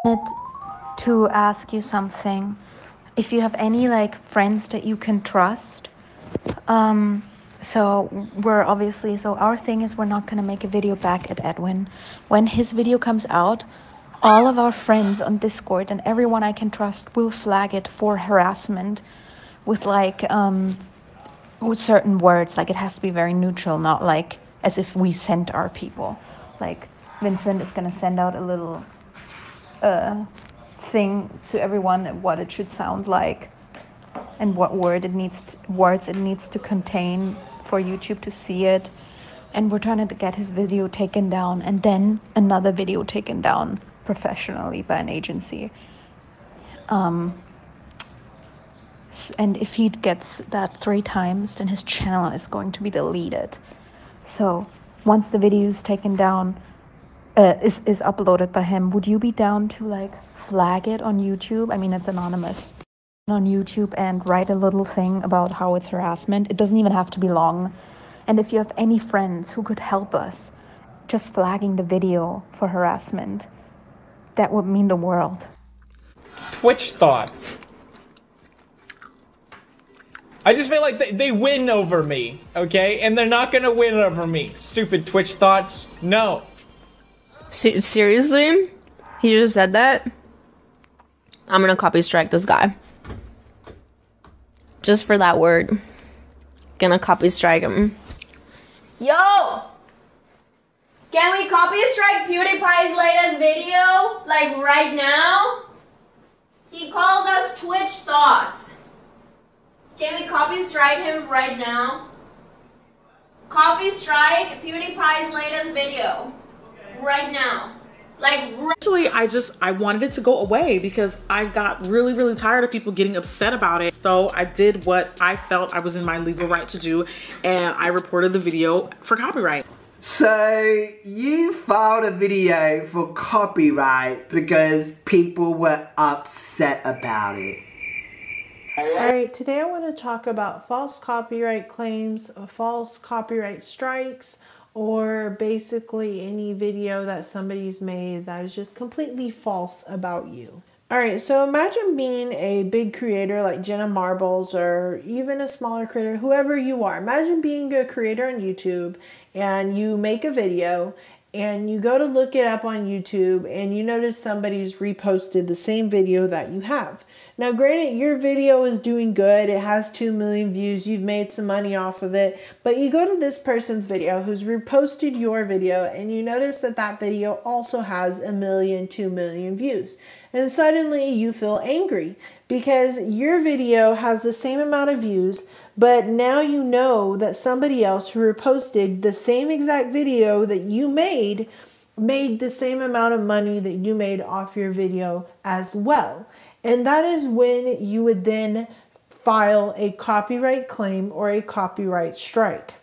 wanted to ask you something. If you have any like friends that you can trust, so our thing is we're not gonna make a video back at Edwin. When his video comes out, all of our friends on Discord and everyone I can trust will flag it for harassment with like with certain words. Like it has to be very neutral, not like as if we sent our people. Like Vincent is gonna send out a little thing to everyone what it should sound like and what words it needs to contain for YouTube to see it. And we're trying to get his video taken down and then another video taken down professionally by an agency. And if he gets that 3 times, then his channel is going to be deleted. So once the video is taken down, is uploaded by him, would you be down to like flag it on YouTube? I mean, it's anonymous on YouTube, and write a little thing about how it's harassment. It doesn't even have to be long. And if you have any friends who could help us just flagging the video for harassment, that would mean the world. Twitch thoughts. I just feel like they win over me, okay? And they're not gonna win over me. Stupid Twitch thoughts. No. Seriously? He just said that? I'm gonna copy strike this guy. Just for that word. Gonna copy strike him. Yo! Can we copy strike PewDiePie's latest video? Like right now? He called us Twitch thoughts. Can we copy strike him right now? Copy strike PewDiePie's latest video. Right now. Actually, I wanted it to go away because I got really tired of people getting upset about it. So I did what I felt I was in my legal right to do, and I reported the video for copyright. So you filed a video for copyright because people were upset about it. Alright, today I want to talk about false copyright claims, false copyright strikes, or basically any video that somebody's made that is just completely false about you. Alright, so imagine being a big creator like Jenna Marbles, or even a smaller creator, whoever you are. Imagine being a creator on YouTube and you make a video and you go to look it up on YouTube and you notice somebody's reposted the same video that you have. Now granted, your video is doing good, it has 2 million views, you've made some money off of it, but you go to this person's video who's reposted your video and you notice that that video also has 1 million, 2 million views. And suddenly you feel angry because your video has the same amount of views, but now you know that somebody else who reposted the same exact video that you made the same amount of money that you made off your video as well. And that is when you would then file a copyright claim or a copyright strike.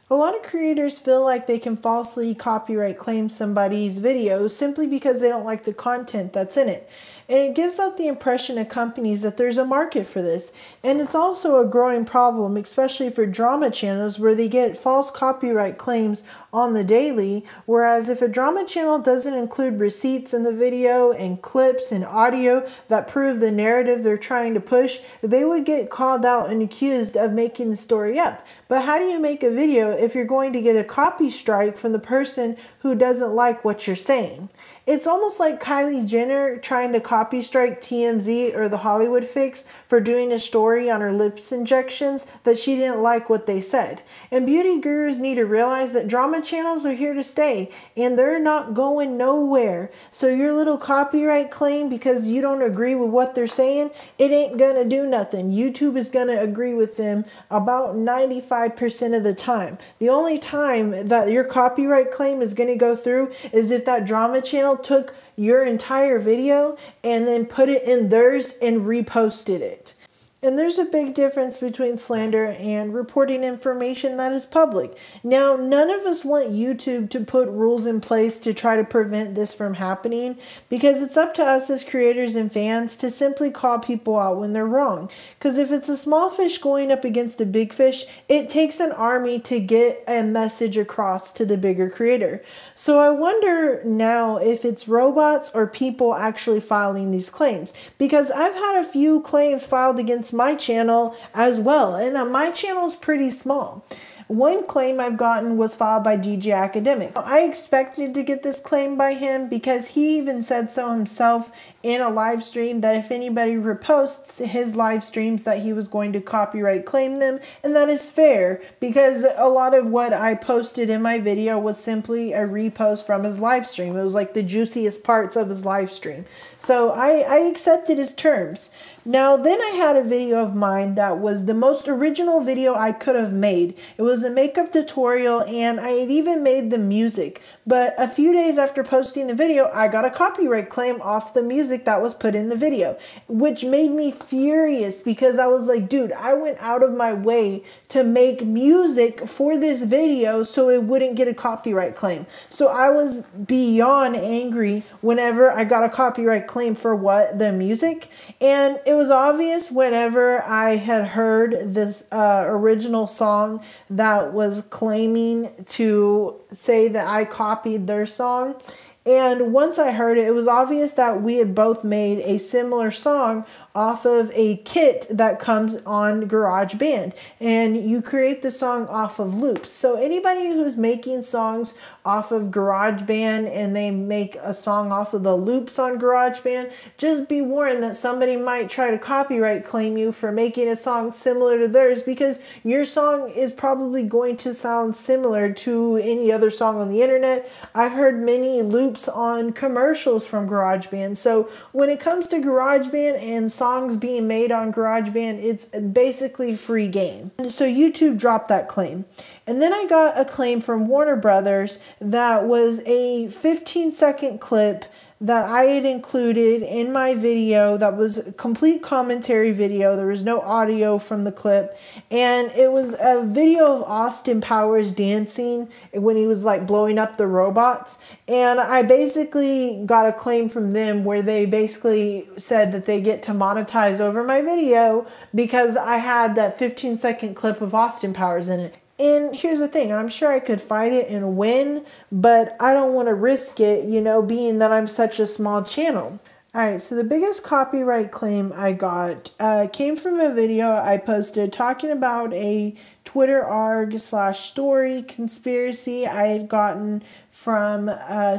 A lot of creators feel like they can falsely copyright claim somebody's video simply because they don't like the content that's in it. And it gives out the impression to companies that there's a market for this. And it's also a growing problem, especially for drama channels where they get false copyright claims on the daily. Whereas if a drama channel doesn't include receipts in the video and clips and audio that prove the narrative they're trying to push, they would get called out and accused of making the story up. But how do you make a video if you're going to get a copy strike from the person who doesn't like what you're saying? It's almost like Kylie Jenner trying to copy strike TMZ or The Hollywood Fix for doing a story on her lips injections that she didn't like what they said. And beauty gurus need to realize that drama channels are here to stay and they're not going nowhere. So your little copyright claim because you don't agree with what they're saying, it ain't gonna do nothing. YouTube is gonna agree with them about 95% of the time. The only time that your copyright claim is gonna go through is if that drama channel took your entire video and then put it in theirs and reposted it. And there's a big difference between slander and reporting information that is public. Now, none of us want YouTube to put rules in place to try to prevent this from happening, because it's up to us as creators and fans to simply call people out when they're wrong. Because if it's a small fish going up against a big fish, it takes an army to get a message across to the bigger creator. So I wonder now if it's robots or people actually filing these claims, because I've had a few claims filed against my channel as well, and my channel is pretty small. One claim I've gotten was filed by DJ Academic. I expected to get this claim by him because he even said so himself in a live stream, that if anybody reposts his live streams that he was going to copyright claim them, and that is fair because a lot of what I posted in my video was simply a repost from his live stream. It was like the juiciest parts of his live stream. So I accepted his terms. Now then I had a video of mine that was the most original video I could have made. It was a makeup tutorial and I had even made the music. But a few days after posting the video, I got a copyright claim off the music that was put in the video, which made me furious because I was like, dude, I went out of my way to make music for this video so it wouldn't get a copyright claim. So I was beyond angry whenever I got a copyright claim for what? The music. And it was obvious whenever I had heard this original song that was claiming to say that I copied their song. And once I heard it, it was obvious that we had both made a similar song off of a kit that comes on GarageBand, and you create the song off of loops. So anybody who's making songs off of GarageBand and they make a song off of the loops on GarageBand, just be warned that somebody might try to copyright claim you for making a song similar to theirs, because your song is probably going to sound similar to any other song on the internet. I've heard many loops on commercials from GarageBand. So when it comes to GarageBand and songs being made on GarageBand, it's basically free game. And so YouTube dropped that claim. And then I got a claim from Warner Brothers that was a 15-second clip that I had included in my video that was a complete commentary video. There was no audio from the clip. And it was a video of Austin Powers dancing when he was like blowing up the robots. And I basically got a claim from them where they basically said that they get to monetize over my video because I had that 15-second clip of Austin Powers in it. And here's the thing, I'm sure I could fight it and win, but I don't want to risk it, you know, being that I'm such a small channel. Alright, so the biggest copyright claim I got came from a video I posted talking about a Twitter arg/story conspiracy I had gotten from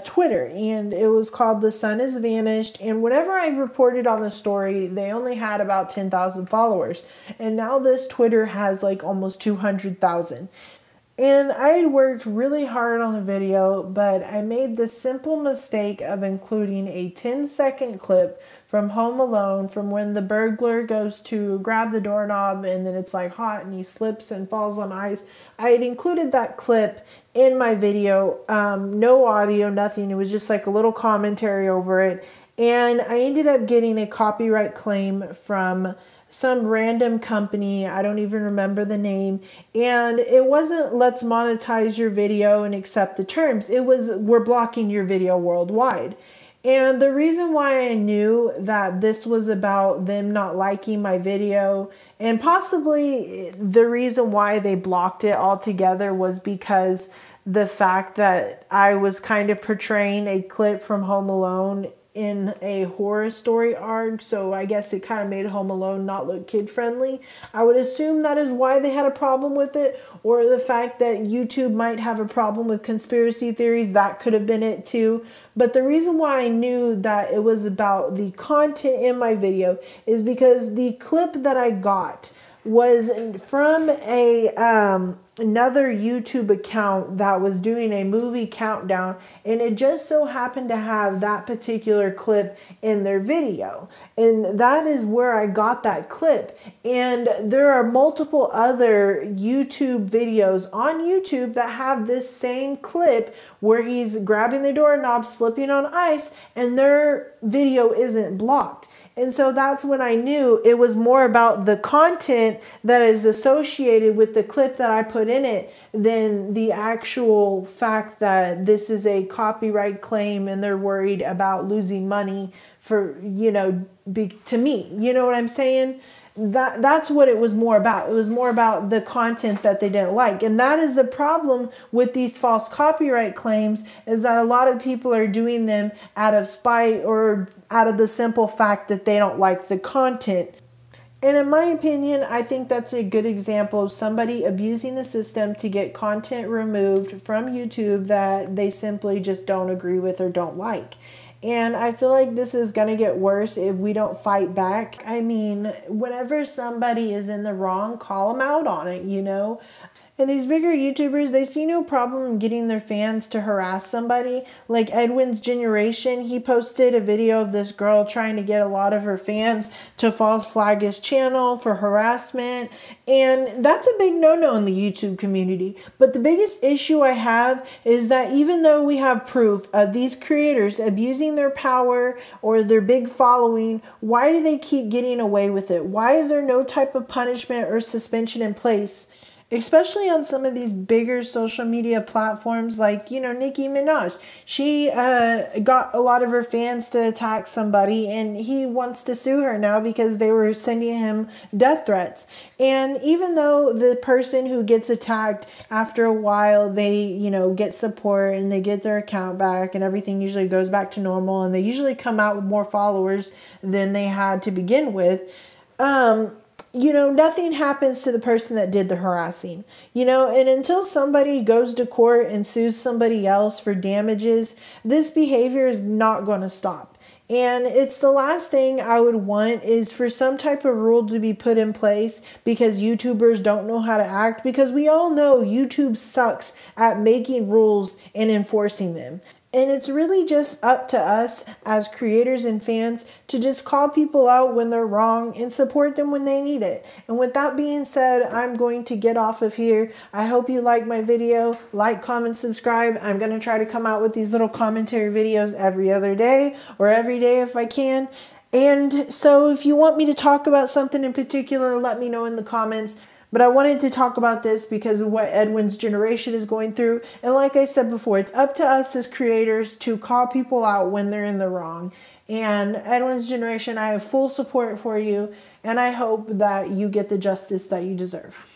Twitter, and it was called "The Sun Has Vanished." And whenever I reported on the story, they only had about 10,000 followers, and now this Twitter has like almost 200,000. And I had worked really hard on the video, but I made the simple mistake of including a 10-second clip from Home Alone, from when the burglar goes to grab the doorknob and then it's like hot and he slips and falls on ice. I had included that clip in my video, no audio, nothing. It was just like a little commentary over it. And I ended up getting a copyright claim from some random company. I don't even remember the name. And it wasn't let's monetize your video and accept the terms. It was we're blocking your video worldwide. And the reason why I knew that this was about them not liking my video, and possibly the reason why they blocked it altogether, was because the fact that I was kind of portraying a clip from Home Alone in a horror story arc, so I guess it kind of made Home Alone not look kid friendly. I would assume that is why they had a problem with it, or the fact that YouTube might have a problem with conspiracy theories, that could have been it too. But the reason why I knew that it was about the content in my video is because the clip that I got was from another YouTube account that was doing a movie countdown, and it just so happened to have that particular clip in their video, and that is where I got that clip. And there are multiple other YouTube videos on YouTube that have this same clip where he's grabbing the doorknob, slipping on ice, and their video isn't blocked. And so that's when I knew it was more about the content that is associated with the clip that I put in it than the actual fact that this is a copyright claim and they're worried about losing money for, you know, to me. You know what I'm saying? That's what it was more about. It was more about the content that they didn't like. And that is the problem with these false copyright claims, is that a lot of people are doing them out of spite or out of the simple fact that they don't like the content. And in my opinion, I think that's a good example of somebody abusing the system to get content removed from YouTube that they simply just don't agree with or don't like. And I feel like this is going to get worse if we don't fight back. I mean, whenever somebody is in the wrong, call them out on it, you know? And these bigger YouTubers, they see no problem getting their fans to harass somebody. Like Edwin's Generation, he posted a video of this girl trying to get a lot of her fans to false flag his channel for harassment. And that's a big no-no in the YouTube community. But the biggest issue I have is that even though we have proof of these creators abusing their power or their big following, why do they keep getting away with it? Why is there no type of punishment or suspension in place? Especially on some of these bigger social media platforms like, you know, Nicki Minaj. She got a lot of her fans to attack somebody and he wants to sue her now because they were sending him death threats. And even though the person who gets attacked, after a while, they, you know, get support and they get their account back and everything usually goes back to normal and they usually come out with more followers than they had to begin with, you know, nothing happens to the person that did the harassing, you know, and until somebody goes to court and sues somebody else for damages, this behavior is not going to stop. And it's the last thing I would want is for some type of rule to be put in place because YouTubers don't know how to act, because we all know YouTube sucks at making rules and enforcing them. And it's really just up to us as creators and fans to just call people out when they're wrong and support them when they need it. And with that being said, I'm going to get off of here. I hope you like my video. Like, comment, subscribe. I'm going to try to come out with these little commentary videos every other day or every day if I can. And so if you want me to talk about something in particular, let me know in the comments. But I wanted to talk about this because of what Edwin's Generation is going through. And like I said before, it's up to us as creators to call people out when they're in the wrong. And Edwin's Generation, I have full support for you. And I hope that you get the justice that you deserve.